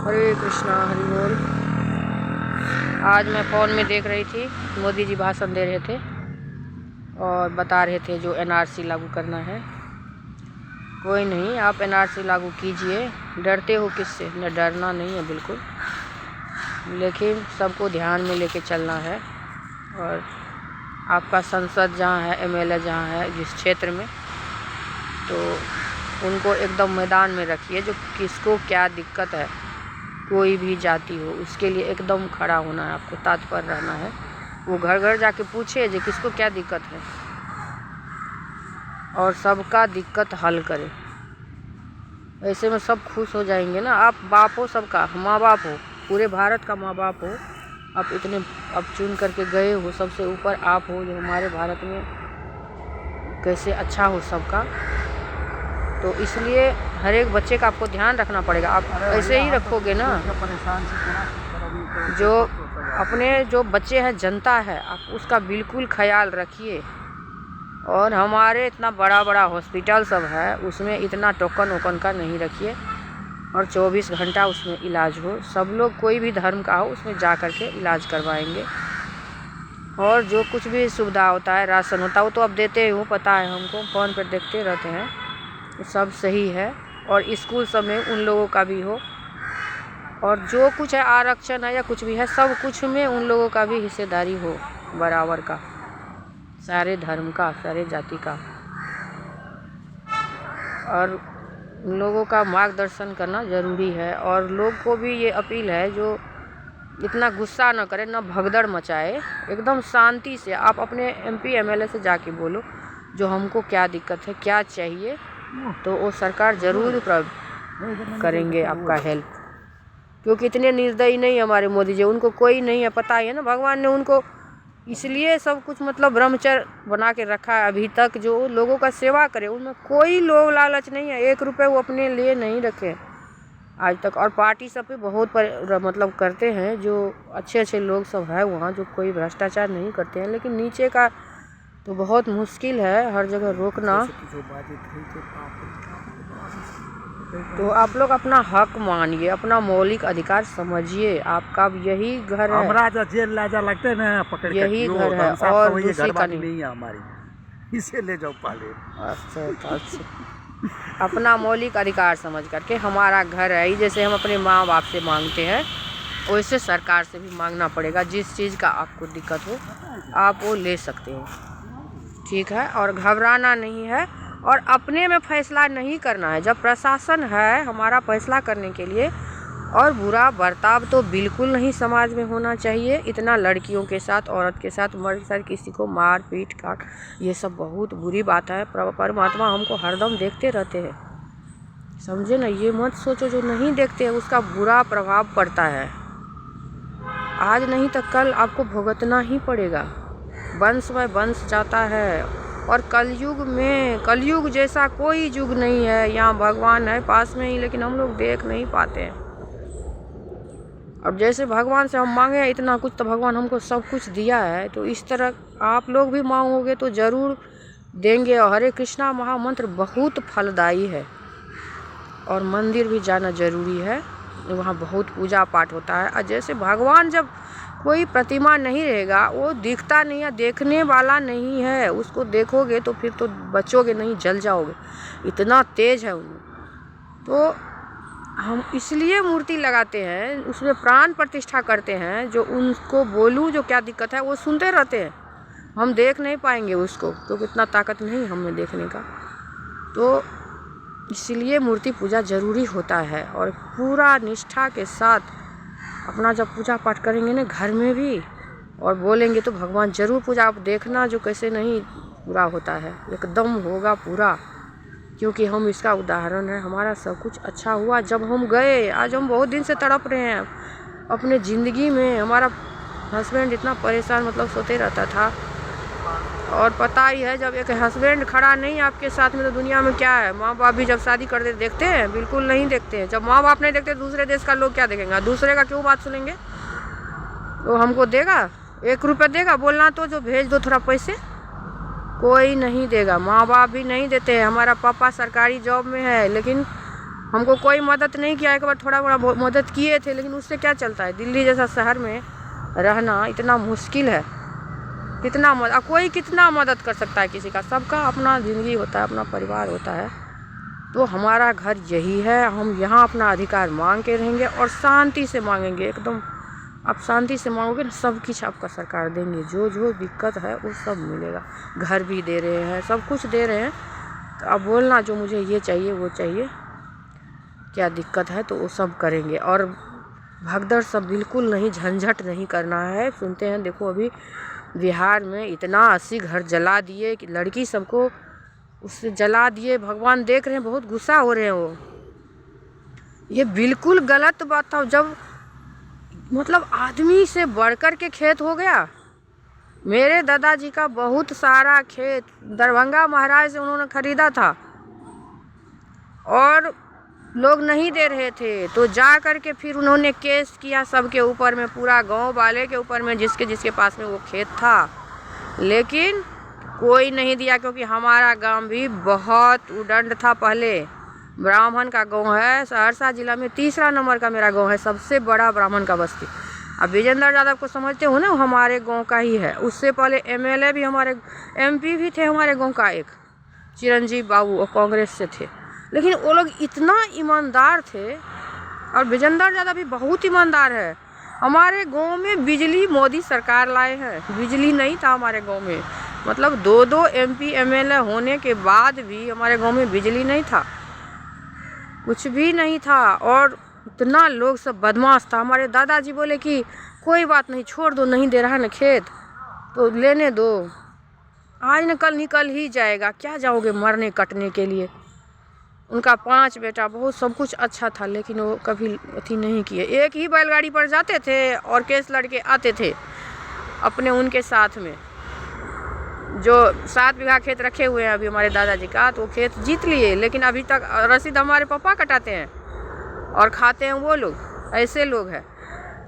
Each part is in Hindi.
हरे कृष्णा हरि बोल। आज मैं फ़ोन में देख रही थी, मोदी जी भाषण दे रहे थे और बता रहे थे जो एनआरसी लागू करना है। कोई नहीं, आप एनआरसी लागू कीजिए, डरते हो किससे? न डरना नहीं है बिल्कुल, लेकिन सबको ध्यान में लेके चलना है। और आपका संसद जहाँ है, एमएलए जहाँ है जिस क्षेत्र में, तो उनको एकदम मैदान में रखिए। जो किसको क्या दिक्कत है, कोई भी जाति हो, उसके लिए एकदम खड़ा होना है, आपको तत्पर रहना है। वो घर घर जाके पूछे जो किसको क्या दिक्कत है और सबका दिक्कत हल करे। ऐसे में सब खुश हो जाएंगे ना। आप बाप हो, सबका माँ बाप हो, पूरे भारत का माँ बाप हो। आप इतने अब चुन करके गए हो, सबसे ऊपर आप हो जो हमारे भारत में कैसे अच्छा हो सबका। तो इसलिए हर एक बच्चे का आपको ध्यान रखना पड़ेगा। आप ऐसे ही रखोगे ना, जो अपने जो बच्चे हैं, जनता है, आप उसका बिल्कुल ख्याल रखिए। और हमारे इतना बड़ा बड़ा हॉस्पिटल सब है, उसमें इतना टोकन वोकन का नहीं रखिए और 24 घंटा उसमें इलाज हो। सब लोग कोई भी धर्म का हो, उसमें जा कर के इलाज करवाएंगे। और जो कुछ भी सुविधा होता है, राशन होता है, वो तो अब देते हो, पता है हमको, फ़ोन पर देखते रहते हैं, सब सही है। और स्कूल सब में उन लोगों का भी हो, और जो कुछ है आरक्षण है या कुछ भी है, सब कुछ में उन लोगों का भी हिस्सेदारी हो बराबर का, सारे धर्म का, सारे जाति का। और उन लोगों का मार्गदर्शन करना ज़रूरी है। और लोग को भी ये अपील है जो इतना गुस्सा न करे, न भगदड़ मचाए, एकदम शांति से आप अपने एमपी एमएलए से जाके बोलो जो हमको क्या दिक्कत है, क्या चाहिए, तो वो सरकार ज़रूर करेंगे आपका हेल्प। क्योंकि इतने निर्दयी नहीं हमारे मोदी जी, उनको कोई नहीं है, पता ही है ना, भगवान ने उनको इसलिए सब कुछ मतलब ब्रह्मचर्य बना के रखा है अभी तक, जो लोगों का सेवा करे। उनमें कोई लोभ लालच नहीं है, 1 रुपये वो अपने लिए नहीं रखे आज तक। और पार्टी सब पे बहुत मतलब करते हैं, जो अच्छे अच्छे लोग सब है वहाँ, जो कोई भ्रष्टाचार नहीं करते हैं। लेकिन नीचे का तो बहुत मुश्किल है हर जगह रोकना। तो आप लोग अपना हक मानिए, अपना मौलिक अधिकार समझिए। आपका यही घर है, हमारा जो जेल लाजा लगते हैं ना, पकड़ के यही घर है और दूसरी का नहीं है हमारी, इसे ले जाओ पाले। अच्छा। अपना मौलिक अधिकार समझ करके, हमारा घर है, जैसे हम अपने माँ बाप से मांगते हैं, वैसे सरकार से भी मांगना पड़ेगा। जिस चीज़ का आपको दिक्कत हो आप वो ले सकते हो, ठीक है। और घबराना नहीं है और अपने में फैसला नहीं करना है। जब प्रशासन है हमारा फैसला करने के लिए, और बुरा बर्ताव तो बिल्कुल नहीं समाज में होना चाहिए। इतना लड़कियों के साथ, औरत के साथ, मर्द के साथ किसी को मार पीट काट, ये सब बहुत बुरी बात है। परमात्मा हमको हरदम देखते रहते हैं, समझे ना। ये मत सोचो जो नहीं देखते हैं उसका बुरा प्रभाव पड़ता है। आज नहीं तो कल आपको भुगतना ही पड़ेगा। वंश में वंश जाता है। और कलयुग जैसा कोई युग नहीं है। यहाँ भगवान है पास में ही, लेकिन हम लोग देख नहीं पाते हैं। अब जैसे भगवान से हम मांगे इतना कुछ, तो भगवान हमको सब कुछ दिया है, तो इस तरह आप लोग भी मांगोगे तो ज़रूर देंगे। और हरे कृष्णा महामंत्र बहुत फलदायी है, और मंदिर भी जाना ज़रूरी है, वहाँ बहुत पूजा पाठ होता है। और जैसे भगवान, जब कोई प्रतिमा नहीं रहेगा, वो दिखता नहीं है, देखने वाला नहीं है, उसको देखोगे तो फिर तो बचोगे नहीं, जल जाओगे, इतना तेज है उनमें। तो हम इसलिए मूर्ति लगाते हैं, उसमें प्राण प्रतिष्ठा करते हैं, जो उनको बोलूँ जो क्या दिक्कत है, वो सुनते रहते हैं। हम देख नहीं पाएंगे उसको, क्योंकि इतना ताकत नहीं हमें देखने का। तो इसलिए मूर्ति पूजा ज़रूरी होता है। और पूरा निष्ठा के साथ अपना जब पूजा पाठ करेंगे ना घर में भी, और बोलेंगे, तो भगवान ज़रूर पूजा, आप देखना जो कैसे नहीं पूरा होता है, एकदम होगा पूरा। क्योंकि हम इसका उदाहरण है, हमारा सब कुछ अच्छा हुआ जब हम गए। आज हम बहुत दिन से तड़प रहे हैं अपने ज़िंदगी में। हमारा हस्बैंड इतना परेशान, मतलब सोते रहता था। और पता ही है, जब एक हस्बैंड खड़ा नहीं आपके साथ में, तो दुनिया में क्या है। माँ बाप भी जब शादी करते देखते हैं, बिल्कुल नहीं देखते हैं। जब माँ बाप नहीं देखते, दूसरे देश का लोग क्या देखेंगे? दूसरे का क्यों बात सुनेंगे? वो हमको देगा 1 रुपया देगा, बोलना तो जो भेज दो थोड़ा पैसे, कोई नहीं देगा। माँ बाप भी नहीं देते हैं। हमारा पापा सरकारी जॉब में है, लेकिन हमको कोई मदद नहीं किया, एक बार थोड़ा बड़ा मदद किए थे, लेकिन उससे क्या चलता है। दिल्ली जैसा शहर में रहना इतना मुश्किल है, कोई कितना मदद कर सकता है किसी का। सबका अपना ज़िंदगी होता है, अपना परिवार होता है। तो हमारा घर यही है, हम यहाँ अपना अधिकार मांग के रहेंगे और शांति से मांगेंगे एकदम। आप शांति से मांगोगे ना, सब कुछ आपका सरकार देंगे, जो जो दिक्कत है वो सब मिलेगा। घर भी दे रहे हैं, सब कुछ दे रहे हैं। तो आप बोलना जो मुझे ये चाहिए वो चाहिए, क्या दिक्कत है, तो वो सब करेंगे। और भगदड़ सब बिल्कुल नहीं, झंझट नहीं करना है। सुनते हैं देखो अभी बिहार में इतना 80 घर जला दिए कि लड़की सबको उससे जला दिए, भगवान देख रहे हैं, बहुत गुस्सा हो रहे हैं वो। ये बिल्कुल गलत बात था। जब मतलब आदमी से बढ़कर के खेत हो गया। मेरे दादाजी का बहुत सारा खेत दरभंगा महाराज से उन्होंने खरीदा था और लोग नहीं दे रहे थे, तो जा कर के फिर उन्होंने केस किया सबके ऊपर में, पूरा गांव वाले के ऊपर में, जिसके जिसके पास में वो खेत था, लेकिन कोई नहीं दिया। क्योंकि हमारा गांव भी बहुत उदंड था पहले, ब्राह्मण का गांव है। सहरसा जिला में 3रा नंबर का मेरा गांव है, सबसे बड़ा ब्राह्मण का बस्ती। अब विजेंद्र यादव को समझते हो ना, वो हमारे गांव का ही है। उससे पहले एमएलए भी हमारे, एमपी भी थे हमारे गांव का एक, चिरंजीव बाबू, और कांग्रेस से थे। लेकिन वो लोग इतना ईमानदार थे, और विजेंद्र यादव भी बहुत ईमानदार है। हमारे गांव में बिजली मोदी सरकार लाए हैं, बिजली नहीं था हमारे गांव में। मतलब 2-2 एमपी एमएलए होने के बाद भी हमारे गांव में बिजली नहीं था, कुछ भी नहीं था। और इतना लोग सब बदमाश था। हमारे दादाजी बोले कि कोई बात नहीं, छोड़ दो, नहीं दे रहा है ना खेत तो लेने दो, आज न कल निकल ही जाएगा, क्या जाओगे मरने कटने के लिए। उनका 5 बेटा, बहुत सब कुछ अच्छा था, लेकिन वो कभी अथी नहीं किए। एक ही बैलगाड़ी पर जाते थे और केस लड़के आते थे अपने उनके साथ में। जो 7 बीघा खेत रखे हुए हैं अभी हमारे दादाजी का, तो वो खेत जीत लिए, लेकिन अभी तक रसीद हमारे पापा कटाते हैं और खाते हैं वो लोग। ऐसे लोग हैं,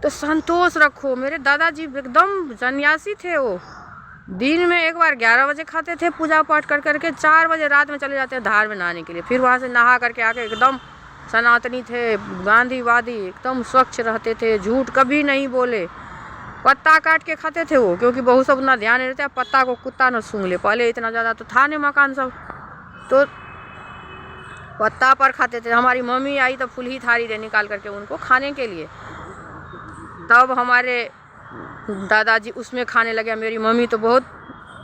तो संतोष रखो। मेरे दादाजी एकदम सन्यासी थे। वो दिन में एक बार 11 बजे खाते थे, पूजा पाठ कर करके 4 बजे रात में चले जाते हैं धार में नहाने के लिए। फिर वहाँ से नहा करके आके एकदम सनातनी थे, गांधीवादी, एकदम स्वच्छ रहते थे, झूठ कभी नहीं बोले। पत्ता काट के खाते थे वो, क्योंकि बहुत सब ना ध्यान रहता है, पत्ता को कुत्ता न सूंघ ले। पहले इतना ज़्यादा तो था नहीं मकान सब, तो पत्ता पर खाते थे। हमारी मम्मी आई तो फुल ही थारी दे निकाल करके उनको खाने के लिए, तब हमारे दादाजी उसमें खाने लगे। मेरी मम्मी तो बहुत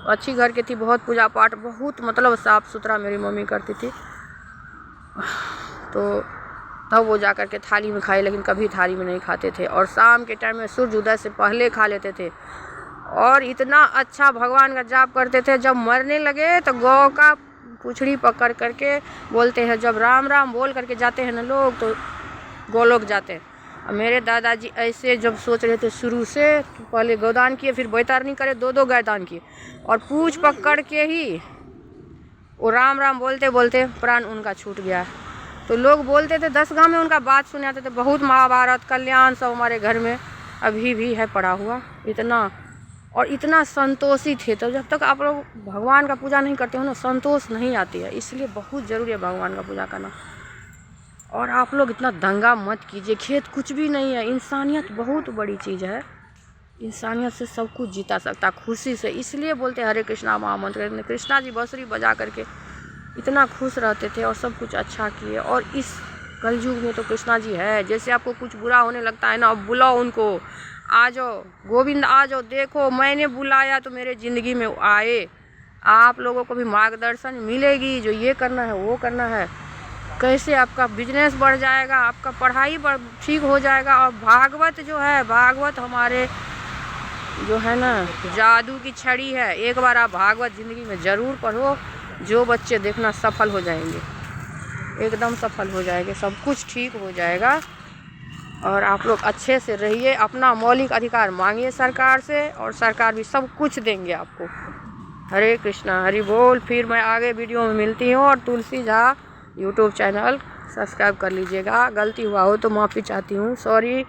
अच्छी घर की थी, बहुत पूजा पाठ, बहुत मतलब साफ़ सुथरा मेरी मम्मी करती थी। तो तब वो जा कर के थाली में खाए, लेकिन कभी थाली में नहीं खाते थे। और शाम के टाइम में सूर्य उदय से पहले खा लेते थे। और इतना अच्छा भगवान का जाप करते थे। जब मरने लगे तो गौ का पुछड़ी पकड़ करके बोलते हैं, जब राम राम बोल करके जाते हैं ना लोग, तो गोलोक जाते हैं। मेरे दादाजी ऐसे जब सोच रहे थे शुरू से, पहले गौदान किए, फिर बैतारनी करे, 2-2 गाय दान किए, और पूछ पकड़ के ही वो राम राम बोलते बोलते प्राण उनका छूट गया। तो लोग बोलते थे, 10 गांव में उनका बात सुने आते थे। बहुत महाभारत कल्याण सब हमारे घर में अभी भी है पड़ा हुआ। इतना और इतना संतोषी थे। तो जब तक आप लोग भगवान का पूजा नहीं करते हो ना, संतोष नहीं आती है। इसलिए बहुत ज़रूरी है भगवान का पूजा करना। और आप लोग इतना दंगा मत कीजिए, खेत कुछ भी नहीं है। इंसानियत बहुत बड़ी चीज़ है, इंसानियत से सब कुछ जीता सकता, खुशी से। इसलिए बोलते हरे कृष्णा महामंत्र। कृष्णा जी बांसुरी बजा करके इतना खुश रहते थे और सब कुछ अच्छा किए। और इस कलयुग में तो कृष्णा जी है। जैसे आपको कुछ बुरा होने लगता है ना, अब बुलाओ उनको, आ जाओ गोविंद, आ जाओ, देखो मैंने बुलाया तो मेरे ज़िंदगी में आए। आप लोगों को भी मार्गदर्शन मिलेगी, जो ये करना है वो करना है, कैसे आपका बिजनेस बढ़ जाएगा, आपका पढ़ाई ठीक हो जाएगा। और भागवत जो है, भागवत हमारे जो है ना जादू की छड़ी है। एक बार आप भागवत ज़िंदगी में ज़रूर पढ़ो, जो बच्चे देखना सफल हो जाएंगे, एकदम सफल हो जाएंगे, सब कुछ ठीक हो जाएगा। और आप लोग अच्छे से रहिए, अपना मौलिक अधिकार मांगिए सरकार से, और सरकार भी सब कुछ देंगे आपको। हरे कृष्णा, हरि बोल। फिर मैं आगे वीडियो में मिलती हूँ। और तुलसी झा यूट्यूब चैनल सब्सक्राइब कर लीजिएगा। गलती हुआ हो तो माफ़ी चाहती हूँ, सॉरी।